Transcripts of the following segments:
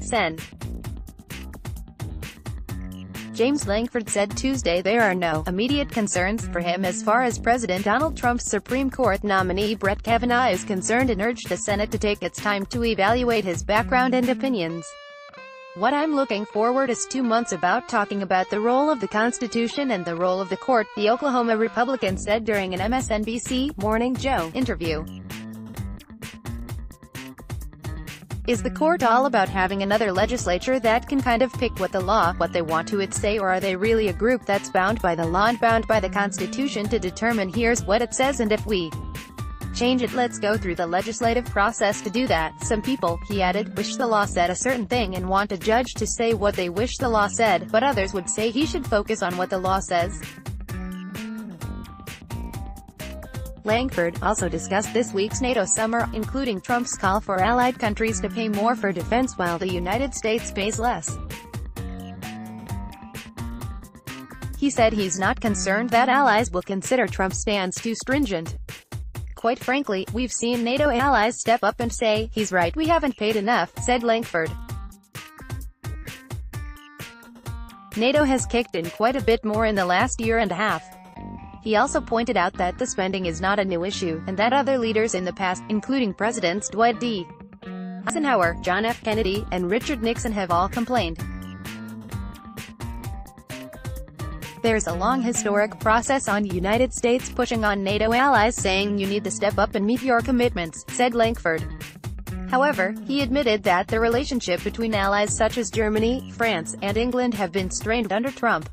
MSN. James Lankford said Tuesday there are no immediate concerns for him as far as President Donald Trump's Supreme Court nominee Brett Kavanaugh is concerned, and urged the Senate to take its time to evaluate his background and opinions. "What I'm looking forward is 2 months about talking about the role of the Constitution and the role of the court," the Oklahoma Republican said during an MSNBC Morning Joe interview. "Is the court all about having another legislature that can kind of pick what they want to say, or are they really a group that's bound by the law and bound by the Constitution to determine here's what it says, and if we change it, let's go through the legislative process to do that? Some people," he added, "wish the law said a certain thing and want a judge to say what they wish the law said, but others would say he should focus on what the law says." Lankford also discussed this week's NATO summer, including Trump's call for allied countries to pay more for defense while the United States pays less. He said he's not concerned that allies will consider Trump's stance too stringent. "Quite frankly, we've seen NATO allies step up and say, 'He's right, we haven't paid enough,'" said Lankford. "NATO has kicked in quite a bit more in the last year and a half." He also pointed out that the spending is not a new issue, and that other leaders in the past, including Presidents Dwight D. Eisenhower, John F. Kennedy, and Richard Nixon, have all complained. "There's a long historic process on United States pushing on NATO allies saying you need to step up and meet your commitments," said Lankford. However, he admitted that the relationship between allies such as Germany, France, and England have been strained under Trump.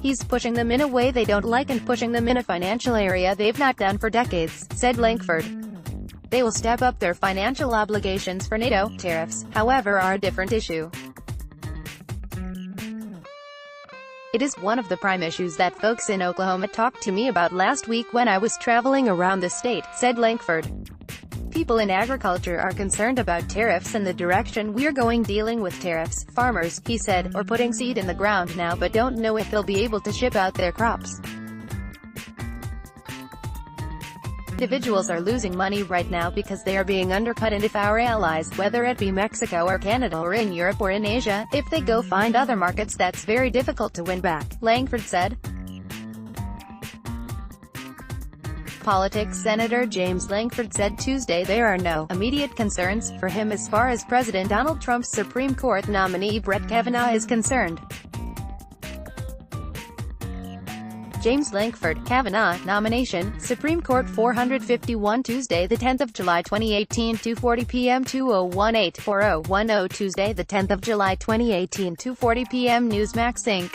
"He's pushing them in a way they don't like and pushing them in a financial area they've not done for decades," said Lankford. "They will step up their financial obligations for NATO. Tariffs, however, are a different issue. It is one of the prime issues that folks in Oklahoma talked to me about last week when I was traveling around the state," said Lankford. "People in agriculture are concerned about tariffs and the direction we're going dealing with tariffs. Farmers," he said, "are putting seed in the ground now but don't know if they'll be able to ship out their crops. Individuals are losing money right now because they are being undercut, and if our allies, whether it be Mexico or Canada or in Europe or in Asia, if they go find other markets, that's very difficult to win back," Lankford said. Politics Senator James Lankford said Tuesday there are no immediate concerns for him as far as President Donald Trump's Supreme Court nominee Brett Kavanaugh is concerned. James Lankford, Kavanaugh nomination, Supreme Court 451 Tuesday 10 July 2018 2:40 p.m. 2018-4010 Tuesday 10 July 2018 2:40 p.m. Newsmax Inc.